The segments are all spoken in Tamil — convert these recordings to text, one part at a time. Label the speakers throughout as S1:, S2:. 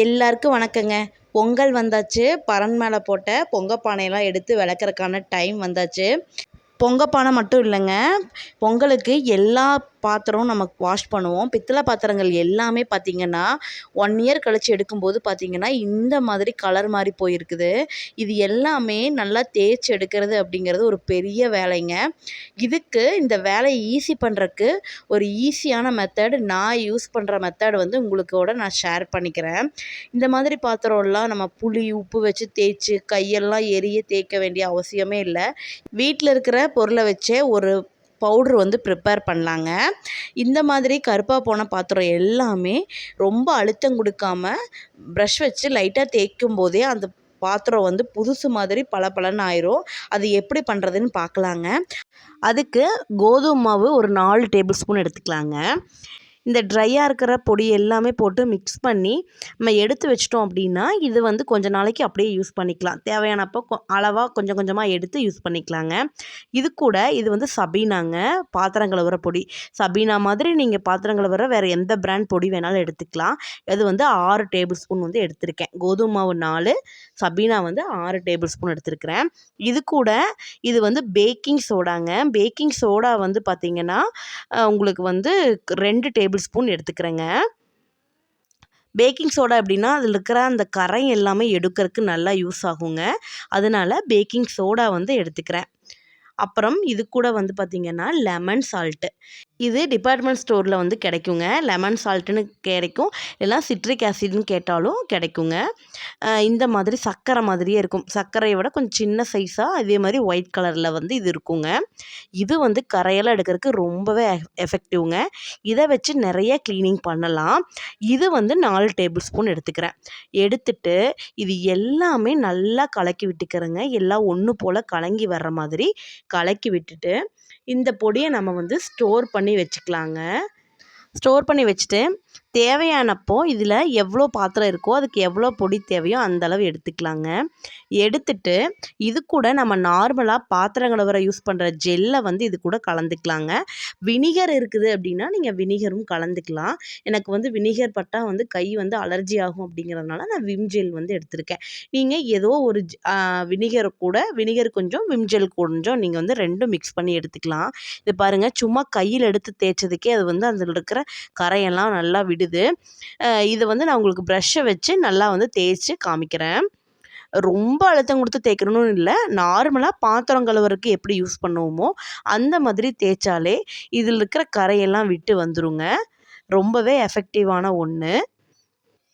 S1: எல்லாருக்கும் வணக்கங்க. பொங்கல் வந்தாச்சு. பரண் மேலே போட்ட பொங்க பானையெல்லாம் எடுத்து விளக்குறதுக்கான டைம் வந்தாச்சு. பொங்க பானை மட்டும் இல்லைங்க, பொங்கலுக்கு எல்லா பாத்திரம் நம்ம வாஷ் பண்ணுவோம். பித்தளை பாத்திரங்கள் எல்லாமே பார்த்திங்கன்னா 1 இயர் கழித்து எடுக்கும்போது பார்த்திங்கன்னா இந்த மாதிரி கலர் மாதிரி போயிருக்குது. இது எல்லாமே நல்லா தேய்ச்சி எடுக்கிறது அப்படிங்கிறது ஒரு பெரிய வேலைங்க. இதுக்கு இந்த வேலையை ஈஸி பண்ணுறக்கு ஒரு ஈஸியான மெத்தட், நான் யூஸ் பண்ணுற மெத்தட் வந்து உங்களுக்கோட நான் ஷேர் பண்ணிக்கிறேன். இந்த மாதிரி பாத்திரம்லாம் நம்ம புளி உப்பு வச்சு தேய்ச்சி கையெல்லாம் எரிய தேய்க்க வேண்டிய அவசியமே இல்லை. வீட்டில் இருக்கிற பொருளை வச்சே ஒரு பவுட்ரு வந்து ப்ரிப்பேர் பண்ணலாங்க. இந்த மாதிரி கருப்பாக போன பாத்திரம் எல்லாமே ரொம்ப அழுத்தம் கொடுக்காம ப்ரஷ் வச்சு லைட்டாக தேய்க்கும் போதே அந்த பாத்திரம் வந்து புதுசு மாதிரி பளபளன்னு ஆயிரும். அது எப்படி பண்ணுறதுன்னு பார்க்கலாங்க. அதுக்கு கோதுமை மாவு ஒரு 4 டேபிள் ஸ்பூன் எடுத்துக்கலாங்க. இந்த ட்ரையாக இருக்கிற பொடி எல்லாமே போட்டு மிக்ஸ் பண்ணி நம்ம எடுத்து வச்சிட்டோம் அப்படின்னா இது வந்து கொஞ்ச நாளைக்கு அப்படியே யூஸ் பண்ணிக்கலாம். தேவையானப்போ அளவாக கொஞ்சம் கொஞ்சமாக எடுத்து யூஸ் பண்ணிக்கலாங்க. இது கூட இது வந்து சபீனாங்க, பாத்திரம் கழுவுற பொடி. சபீனா மாதிரி நீங்கள் பாத்திரம் கழுவுற வேறு எந்த பிராண்ட் பொடி வேணாலும் எடுத்துக்கலாம். இது வந்து 6 டேபிள் ஸ்பூன் வந்து எடுத்திருக்கேன். கோதுமை மாவு 4, சபீனா வந்து 6 டேபிள் ஸ்பூன் எடுத்துருக்கிறேன். இது கூட இது வந்து பேக்கிங் சோடாங்க. பேக்கிங் சோடா வந்து பார்த்திங்கன்னா உங்களுக்கு வந்து 2 டேபிள் ஸ்பூன் எடுத்துக்கிறேங்க. பேக்கிங் சோடா எப்படின்னா அதில் இருக்கிற அந்த கரை எல்லாமே எடுக்கிறதுக்கு நல்லா யூஸ் ஆகுங்க. அதனால பேக்கிங் சோடா வந்து எடுத்துக்கிறேன். அப்புறம் இது கூட வந்து பார்த்திங்கன்னா லெமன் சால்ட்டு. இது டிபார்ட்மெண்ட் ஸ்டோரில் வந்து கிடைக்குங்க. லெமன் சால்ட்டுன்னு கிடைக்கும், இல்லைனா சிட்ரிக் ஆசிட்னு கேட்டாலும் கிடைக்குங்க. இந்த மாதிரி சர்க்கரை மாதிரியே இருக்கும். சர்க்கரையை விட கொஞ்சம் சின்ன சைஸாக அதே மாதிரி ஒயிட் கலரில் வந்து இது இருக்குங்க. இது வந்து கரையெல்லாம் எடுக்கிறதுக்கு ரொம்பவே எஃபெக்டிவ்ங்க. இதை வச்சு நிறைய க்ளீனிங் பண்ணலாம். இது வந்து 4 டேபிள் ஸ்பூன் எடுத்துக்கிறேன். எடுத்துட்டு இது எல்லாமே நல்லா கலக்கி விட்டுக்கிறேங்க. எல்லாம் ஒன்று போல் கலங்கி வர்ற மாதிரி கலக்கி விட்டுட்டு இந்த பொடியை நம்ம வந்து ஸ்டோர் பண்ணி வச்சுக்கலாங்க. ஸ்டோர் பண்ணி வச்சுட்டு தேவையானப்போ இதில் எவ்வளோ பாத்திரம் இருக்கோ அதுக்கு எவ்வளோ பொடி தேவையோ அந்தளவு எடுத்துக்கலாங்க. எடுத்துட்டு இது கூட நம்ம நார்மலாக பாத்திரம் கழுவுற யூஸ் பண்ணுற ஜெல்லை வந்து இது கூட கலந்துக்கலாங்க. வினிகர் இருக்குது அப்படின்னா நீங்கள் வினிகரும் கலந்துக்கலாம். எனக்கு வந்து வினிகர் பட்டால் வந்து கை வந்து அலர்ஜி ஆகும் அப்படிங்கிறதுனால நான் விம் ஜெல் வந்து எடுத்திருக்கேன். நீங்கள் ஏதோ ஒரு வினிகர் கொஞ்சம் விம் ஜெல் கொஞ்சம் நீங்கள் வந்து 2 மிக்ஸ் பண்ணி எடுத்துக்கலாம். இது பாருங்கள், சும்மா கையில் எடுத்து தேய்ச்சதுக்கே அது வந்து அதில் இருக்கிற கரையெல்லாம் நல்லா விடுது. இதை வந்து நான் உங்களுக்கு ப்ரஷ்ஷை வச்சு நல்லா வந்து தேய்ச்சி காமிக்கிறேன். ரொம்ப அழுத்தம் கொடுத்து தேய்க்கணும்னு இல்லை, நார்மலாக பாத்திரம் கழுவுறதுக்கு எப்படி யூஸ் பண்ணுவோமோ அந்த மாதிரி தேய்ச்சாலே இதில் இருக்கிற கரையெல்லாம் விட்டு வந்துருங்க. ரொம்பவே எஃபெக்டிவான ஒன்று.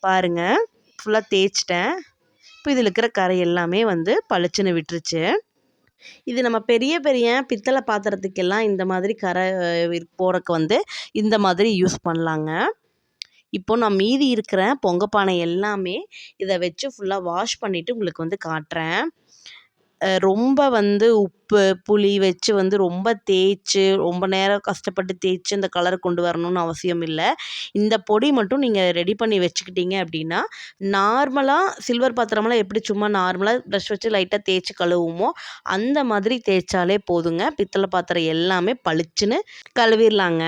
S1: பாருங்கள், ஃபுல்லாக தேய்ச்சிட்டேன். இப்போ இதில் இருக்கிற கரை எல்லாமே வந்து பளிச்சுன்னு விட்டுருச்சு. இது நம்ம பெரிய பெரிய பித்தளை பாத்திரத்துக்கெல்லாம் இந்த மாதிரி கரை போகிறக்கு வந்து இந்த மாதிரி யூஸ் பண்ணலாங்க. இப்போ நான் மீதி இருக்கிற பொங்க பானை எல்லாமே இதை வச்சு ஃபுல்லாக வாஷ் பண்ணிவிட்டு உங்களுக்கு வந்து காட்டுறேன். ரொம்ப வந்து உப்பு புளி வச்சு வந்து ரொம்ப தேய்ச்சி ரொம்ப நேரம் கஷ்டப்பட்டு தேய்ச்சி அந்த கலரை கொண்டு வரணும்னு அவசியம் இல்லை. இந்த பொடி மட்டும் நீங்கள் ரெடி பண்ணி வச்சுக்கிட்டீங்க அப்படின்னா நார்மலாக சில்வர் பாத்திரமெல்லாம் எப்படி சும்மா நார்மலாக ப்ரஷ் வச்சு லைட்டாக தேய்ச்சி கழுவுமோ அந்த மாதிரி தேய்ச்சாலே போதுங்க. பித்தளை பாத்திரம் எல்லாமே பளிச்சுன்னு கழுவிடலாங்க.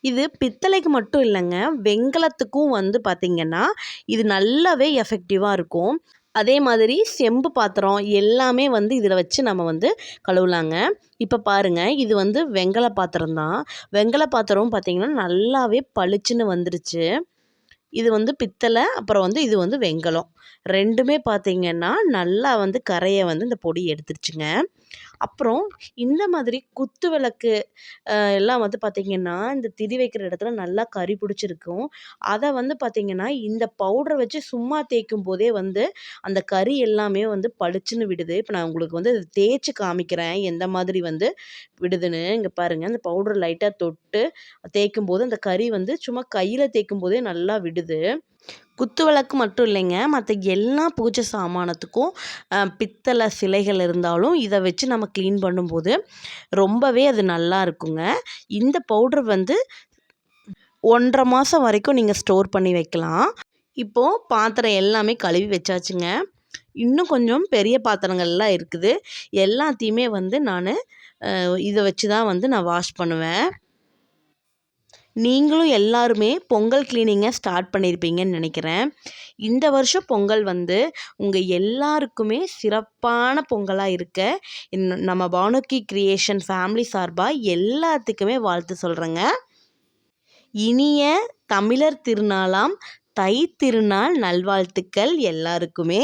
S1: இது பித்தளைக்கு மட்டும் இல்லைங்க, வெண்கலத்துக்கும் வந்து பார்த்திங்கன்னா இது நல்லாவே எஃபெக்டிவாக இருக்கும். அதே மாதிரி செம்பு பாத்திரம் எல்லாமே வந்து இதில் வச்சு நம்ம வந்து கழுவலாங்க. இப்போ பாருங்கள், இது வந்து வெண்கல பாத்திரம் தான். வெண்கல பாத்திரம் பார்த்திங்கன்னா நல்லாவே பளிச்சுன்னு வந்துருச்சு. இது வந்து பித்தளை, அப்புறம் வந்து இது வந்து வெண்கலம். 2மே பார்த்திங்கன்னா நல்லா வந்து கரையை வந்து இந்த பொடி எடுத்துருச்சுங்க. அப்புறம் இந்த மாதிரி குத்து விளக்கு எல்லாம் வந்து பார்த்திங்கன்னா இந்த திரி வைக்கிற இடத்துல நல்லா கரி பிடிச்சிருக்கும். அதை வந்து பார்த்திங்கன்னா இந்த பவுடரை வச்சு சும்மா தேய்க்கும் போதே வந்து அந்த கரி எல்லாமே வந்து பளிச்சுன்னு விடுது. இப்போ நான் உங்களுக்கு வந்து தேய்ச்சி காமிக்கிறேன் எந்த மாதிரி வந்து விடுதுன்னு. இங்கே பாருங்கள், அந்த பவுடர் லைட்டாக தொட்டு தேய்க்கும் போது அந்த கரி வந்து சும்மா கையில் தேய்க்கும் போதே நல்லா விடுது. குத்து விளக்கு மட்டும் இல்லைங்க, மற்ற எல்லா பூஜை சாமானத்துக்கும் பித்தளை சிலைகள் இருந்தாலும் இதை வச்சு நம்ம க்ளீன் பண்ணும்போது ரொம்பவே அது நல்லா இருக்குங்க. இந்த பவுட்ரு வந்து 1.5 மாதம் வரைக்கும் நீங்கள் ஸ்டோர் பண்ணி வைக்கலாம். இப்போது பாத்திரம் எல்லாமே கழுவி வச்சாச்சுங்க. இன்னும் கொஞ்சம் பெரிய பாத்திரங்கள்லாம் இருக்குது. எல்லாத்தையுமே வந்து நான் இதை வச்சு தான் வந்து நான் வாஷ் பண்ணுவேன். நீங்களும் எல்லாருமே பொங்கல் கிளீனிங்கை ஸ்டார்ட் பண்ணியிருப்பீங்கன்னு நினைக்கிறேன். இந்த வருஷம் பொங்கல் வந்து உங்கள் எல்லாருக்குமே சிறப்பான பொங்கலாக இருக்க நம்ம பானுக்கி கிரியேஷன் ஃபேமிலி சார்பாக எல்லாத்துக்குமே வாழ்த்து சொல்கிறேங்க. இனிய தமிழர் திருநாளாம் தை திருநாள் நல்வாழ்த்துக்கள் எல்லாருக்குமே.